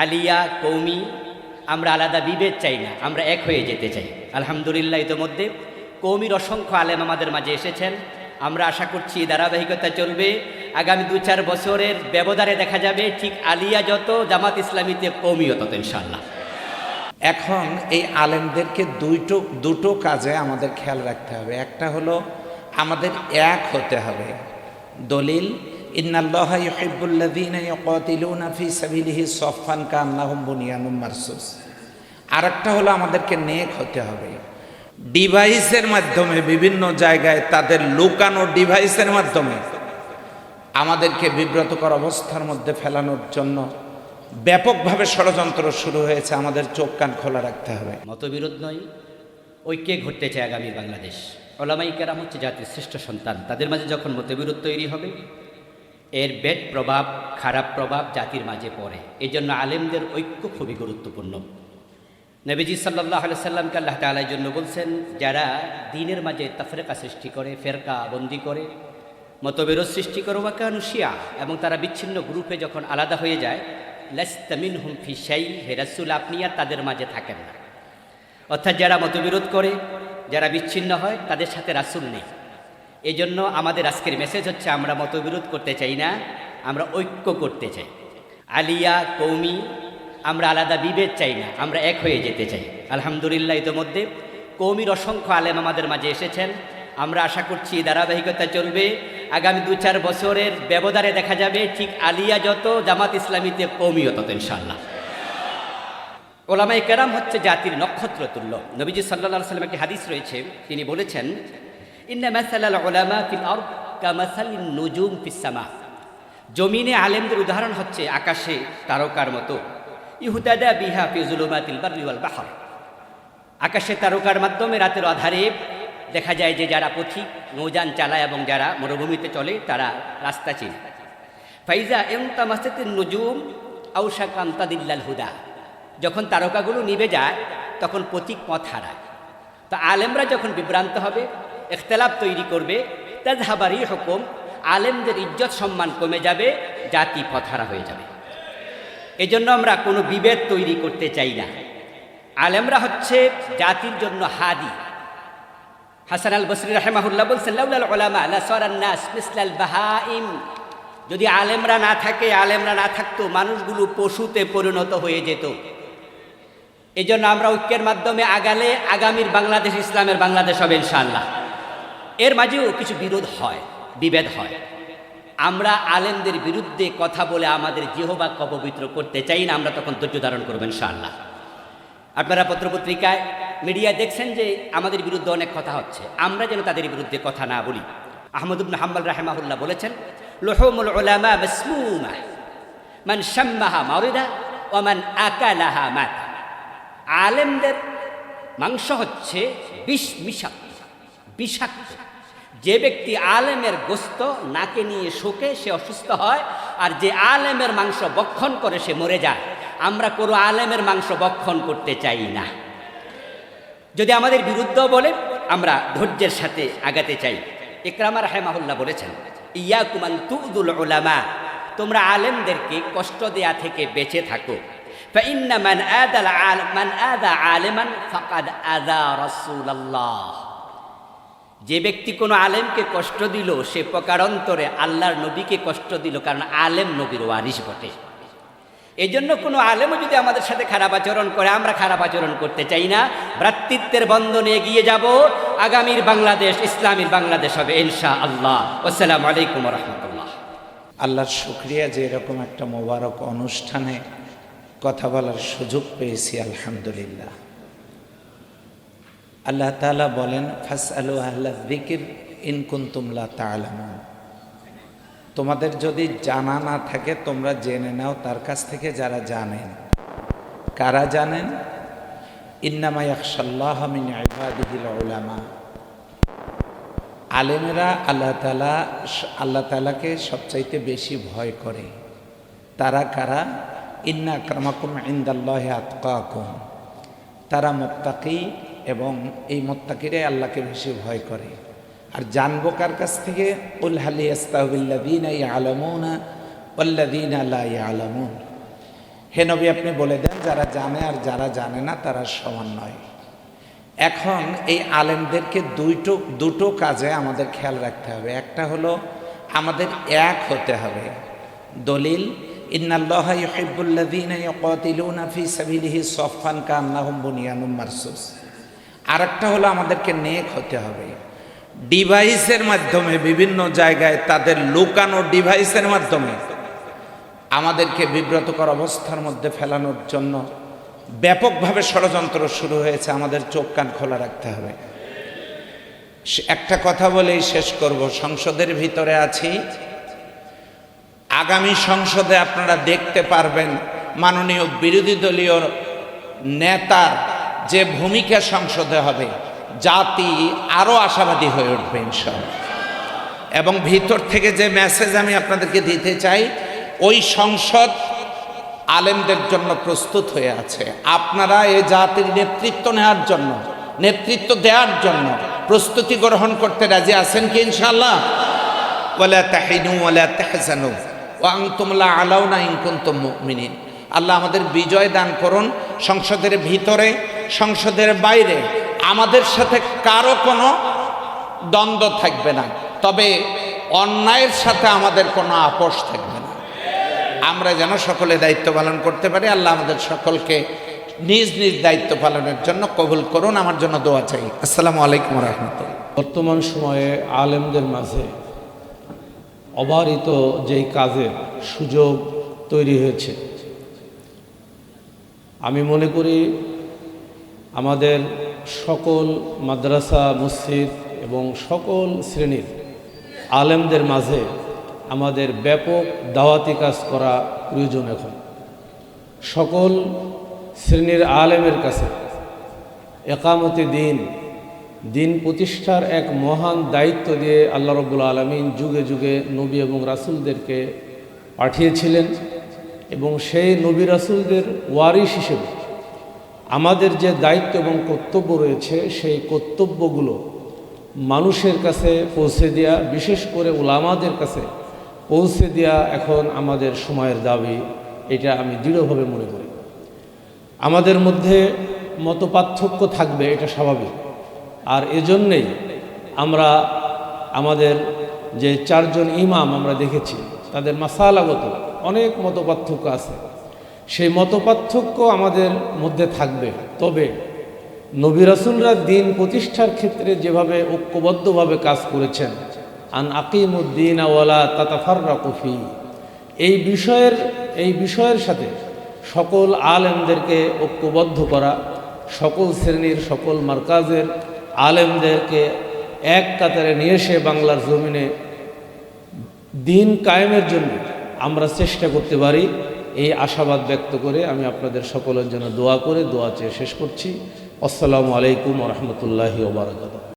আলিয়া কৌমি আমরা আলাদা বিভেদ চাই না, আমরা এক হয়ে যেতে চাই। আলহামদুলিল্লাহ ইতোমধ্যে কৌমির অসংখ্য আলেম আমাদের মাঝে এসেছেন। আমরা আশা করছি ধারাবাহিকতা চলবে। আগামী 2-4 বছরের ব্যবধানে দেখা যাবে ঠিক আলিয়া যত, জামাত ইসলামীতে কৌমিও তত ইনশাআল্লাহ। এখন এই আলেমদেরকে দুটো কাজে আমাদের খেয়াল রাখতে হবে। একটা হলো আমাদের এক হতে হবে। দলিল ইন্নাল্লাহা ইউহিব্বুল্লাযীনা ইউকাতিলুনা ফী সাবিলিহি সাফফান কান্নাহুম বুনিয়ানুম মারসুস। আরেকটা হলো আমাদেরকে নেক হতে হবে। ডিভাইসের মাধ্যমে বিভিন্ন জায়গায় তাদের লুকানো ডিভাইসের মাধ্যমে আমাদেরকে বিব্রতকর অবস্থার মধ্যে ফেলানোর জন্য ব্যাপকভাবে ষড়যন্ত্র শুরু হয়েছে। আমাদের চোখ কান খোলা রাখতে হবে। মতবিরোধ নয়, ঐক্যে ঘটতে চায় আগামী বাংলাদেশ। ওলামায়ে কেরাম হচ্ছে জাতির শ্রেষ্ঠ সন্তান। তাদের মাঝে যখন মতবিরোধ তৈরি হবে, এর ব্যাড প্রভাব, খারাপ প্রভাব জাতির মাঝে পড়ে। এই জন্য আলেমদের ঐক্য খুবই গুরুত্বপূর্ণ। নবীজি সাল্লাল্লাহু আলাইহি সাল্লামকে আল্লাহ তাআলা এই জন্য বলছেন, যারা দ্বীনের মাঝে তাফরিকা সৃষ্টি করে, ফেরকা বন্দি করে, মতবিরোধ সৃষ্টি করে, ওয়া কানু শিয়া, এবং তারা বিচ্ছিন্ন গ্রুপে যখন আলাদা হয়ে যায়, লাস্তা মিনহুম ফি শাই, হে রাসূল আপনি আর তাদের মাঝে থাকেন না। অর্থাৎ যারা মতবিরোধ করে, যারা বিচ্ছিন্ন হয়, তাদের সাথে রাসূল নেই। এই জন্য আমাদের আজকের মেসেজ হচ্ছে, আমরা মতবিরোধ করতে চাই না, আমরা ঐক্য করতে চাই। আলিয়া কৌমি আমরা আলাদা বিভেদ চাই না, আমরা এক হয়ে যেতে চাই। আলহামদুলিল্লাহ ইতোমধ্যে কৌমির অসংখ্য আলেম আমাদের মাঝে এসেছেন। আমরা আশা করছি ধারাবাহিকতা চলবে। আগামী 2-4 বছরের ব্যবধানে দেখা যাবে ঠিক আলিয়া যত, জামাত ইসলামীতে কৌমিও তত ইনশাআল্লাহ। ওলামায়ে কেরাম হচ্ছে জাতির নক্ষত্র তুল্য। নবীজি সাল্লাল্লাহু আলাইহি ওয়াসাল্লামের একটি হাদিস রয়েছে, তিনি বলেছেন, ইন্না মাসালাল উলামা ফিল আরদ কামাসালিন নুজুম ফিস সামা। জমিনে আলেমদের উদাহরণ হচ্ছে আকাশে তারকার মতো। ইহুদাদা বিহা ফি যুলুমাতিল বাররি ওয়াল বাহর। আকাশে তারকার মাধ্যমে রাতের আধারে দেখা যায় যে যারা পথিক নৌযান চালায় এবং যারা মরুভূমিতে চলে তারা রাস্তা চিনে। ফাইজা ইনতামাসাতিন নুজুম আওশাকা আন তাদিল্লাল হুদা। যখন তারকাগুলো নিভে যায় তখন পথিক পথ হারায়। তো আলেমরা যখন বিভ্রান্ত হবে, ইখতিলাফ তৈরি করবে, তাযহাবারি হুকুম, আলেমদের ইজ্জত সম্মান কমে যাবে, জাতি পথহারা হয়ে যাবে। এই জন্য আমরা কোনো বিভেদ তৈরি করতে চাই না। আলেমরা হচ্ছে জাতির জন্য হাদি। হাসান আল বসরি রাহিমাহুল্লাহ বলছেন, লাউলাল উলামা লাসারান নাস মিসলাল বাহাইম। যদি আলেমরা না থাকে, আলেমরা না থাকতো, মানুষগুলো পশুতে পরিণত হয়ে যেত। এই জন্য আমরা ঐক্যের মাধ্যমে আগালে আগামীর বাংলাদেশ ইসলামের বাংলাদেশ হবে ইনশাআল্লাহ। এর মাঝেও কিছু বিরোধ হয়, বিভেদ হয়। আমরা আলেমদের বিরুদ্ধে কথা বলে আমাদের জিহ্বাকে অপবিত্র করতে চাই না, আমরা তখন ধৈর্য ধারণ করবেন ইনশাআল্লাহ। আপনারা পত্রপত্রিকায়, মিডিয়ায় দেখছেন যে আমাদের বিরুদ্ধে অনেক কথা হচ্ছে, আমরা যেন তাদের বিরুদ্ধে কথা না বলি। আহমদ ইবনে হাম্বল রাহিমাহুল্লাহ বলেছেন, লুহুমুল উলামা মাসমুমা মান শাম্মাহা মারিদা ওয়া মান আকালাহা মাত। আলেমদের মাংস হচ্ছে বিষাক্ত। যে ব্যক্তি আলেমের গোস্ত নাকে নিয়ে শোকে সে অসুস্থ হয়, আর যে আলেমের মাংস ভক্ষণ করে সে মরে যায়। আমরা কোনো আলেমের মাংস ভক্ষণ করতে চাই না। যদি আমাদের বিরুদ্ধ বলে, আমরা ধৈর্যের সাথে আগাতে চাই। ইকরামা রাহিমাহুল্লাহ বলেছেন, ইয়াকুম আন তুযুল উলামা, তোমরা আলেমদেরকে কষ্ট দেয়া থেকে বেঁচে থাকো। ফাইন্না মান আযা আলিমান ফাকাদ আযা রাসূলুল্লাহ। যে ব্যক্তি কোনো আলেমকে কষ্ট দিল, সে প্রকারান্তরে আল্লাহর নবীকে কষ্ট দিল, কারণ আলেম নবীর ওয়ারিস বটে। এই জন্য কোনো আলেমও যদি আমাদের সাথে খারাপ আচরণ করে, আমরা খারাপ আচরণ করতে চাই না। ভ্রাতৃত্বের বন্ধনে এগিয়ে যাব। আগামীর বাংলাদেশ ইসলামের বাংলাদেশ হবে ইনশাআল্লাহ। আসসালামু আলাইকুম ওয়া রাহমাতুল্লাহ। আল্লাহর শুকরিয়া যে এরকম একটা মোবারক অনুষ্ঠানে কথা বলার সুযোগ পেয়েছি, আলহামদুলিল্লাহ। আল্লাহ তাআলা বলেন, ফাসআলু আহলায যিকর ইন কুনতুম লা তা'লামুন। তোমাদের যদি জানা না থাকে তোমরা জেনে নাও তার কাছ থেকে যারা জানেন। কারা জানেন? ইন্নামা ইয়াখশাল্লাহ মিন ইবাদিহিল উলামা। আলেমেরা আল্লাহ তাআলাকে সবচাইতে বেশি ভয় করে। তারা কারা? ইন্না আকরামাকুম ইনদাল্লাহি আতকাকুম। তারা মুত্তাকি, এবং এই মুত্তাকিরাই আল্লাহকে বেশি ভয় করে। আর জানবো কার কাছ থেকে? কুল হাল ইয়াস্তাউইল্লাযীনা ইয়ালামুনা ওয়াল্লাযীনা লা ইয়ালামুন। হে নবী আপনি বলে দেন যারা জানে আর যারা জানে না তারা সমান নয়। এখন এই আলেমদেরকে দুটো কাজে আমাদের খেয়াল রাখতে হবে। একটা হলো আমাদের এক হতে হবে। দলিল ইন্নাল্লাহা ইউহিব্বুল্লাযীনা ইয়াকাতিলুনা ফী সাবিলিহি সাফফান কান্নাহুম বুনিয়ানুম মারসুস। আরেকটা হলো আমাদেরকে নেক হতে হবে। ডিভাইসের মাধ্যমে বিভিন্ন জায়গায় তাদের লুকানো ডিভাইসের মাধ্যমে আমাদেরকে বিব্রতকর অবস্থার মধ্যে ফেলানোর জন্য ব্যাপকভাবে ষড়যন্ত্র শুরু হয়েছে। আমাদের চোখ কান খোলা রাখতে হবে। একটা কথা বলেই শেষ করব। সংসদের ভিতরে আছি, আগামী সংসদে আপনারা দেখতে পারবেন মাননীয় বিরোধী দলীয় নেতার যে ভূমিকা সংসদে হবে, জাতি আরও আশাবাদী হয়ে উঠবে ইনশাআল্লাহ। এবং ভিতর থেকে যে মেসেজ আমি আপনাদেরকে দিতে চাই, ওই সংসদ আলেমদের জন্য প্রস্তুত হয়ে আছে। আপনারা এই জাতির নেতৃত্ব নেওয়ার জন্য, নেতৃত্ব দেওয়ার জন্য প্রস্তুতি গ্রহণ করতে রাজি আছেন কি ইনশাআল্লাহ? ওয়ালা তাহিনু ওয়ালা তাহজানু ওয়া আনতুম লা আলাউনা ইন কুনতুম মুমিনিন। আল্লাহ আমাদের বিজয় দান করুন। সংসদের ভিতরে, সংসদের বাইরে আমাদের সাথে কারো কোনো দ্বন্দ্ব থাকবে না, তবে অন্যায়ের সাথে আমাদের কোনো আপোষ থাকবে না। আমরা যেন সকলে দায়িত্ব পালন করতে পারি। আল্লাহ আমাদের সকলকে নিজ নিজ দায়িত্ব পালনের জন্য কবুল করুন। আমার জন্য দোয়া চাই। আসসালামু আলাইকুম ওয়া রাহমাতুল্লাহ। বর্তমান সময়ে আলেমদের মাঝে অবারিত যেই কাজের সুযোগ তৈরি হয়েছে, আমি মনে করি আমাদের সকল মাদ্রাসা, মসজিদ এবং সকল শ্রেণীর আলেমদের মাঝে আমাদের ব্যাপক দাওয়াতি কাজ করা প্রয়োজন। এখন সকল শ্রেণীর আলেমের কাছে একামতে দিন প্রতিষ্ঠার এক মহান দায়িত্ব দিয়ে আল্লাহ রাব্বুল আলামিন যুগে যুগে নবী এবং রাসূলদেরকে পাঠিয়েছিলেন, এবং সেই নবী রাসূলদের ওয়ারিস হিসেবে আমাদের যে দায়িত্ব এবং কর্তব্য রয়েছে, সেই কর্তব্যগুলো মানুষের কাছে পৌঁছে দেওয়া, বিশেষ করে উলামাদের কাছে পৌঁছে দেওয়া এখন আমাদের সময়ের দাবি। এটা আমি দৃঢ়ভাবে মনে করি। আমাদের মধ্যে মতপার্থক্য থাকবে, এটা স্বাভাবিক। আর এজন্যেই আমরা আমাদের যে চারজন ইমাম আমরা দেখেছি, তাদের মাসালাগত অনেক মতপার্থক্য আছে। সেই মতপার্থক্য আমাদের মধ্যে থাকবে, তবে নবী রাসূলরা দিন প্রতিষ্ঠার ক্ষেত্রে যেভাবে ঐক্যবদ্ধভাবে কাজ করেছেন, আন আকিমুদ্দিন ওয়ালা তাতাফাররাকু ফি, এই বিষয়ের সাথে সকল আলেমদেরকে ঐক্যবদ্ধ করা, সকল শ্রেণীর সকল মারকাজের আলেমদেরকে এক কাতারে নিয়ে এসে বাংলার জমিনে দিন কায়েমের জন্য আমরা চেষ্টা করতে পারি, এই আশাবাদ ব্যক্ত করে আমি আপনাদের সকলের জন্য দোয়া চেয়ে শেষ করছি। আসসালামু আলাইকুম ওয়া রাহমাতুল্লাহি ওয়া বারাকাতুহু।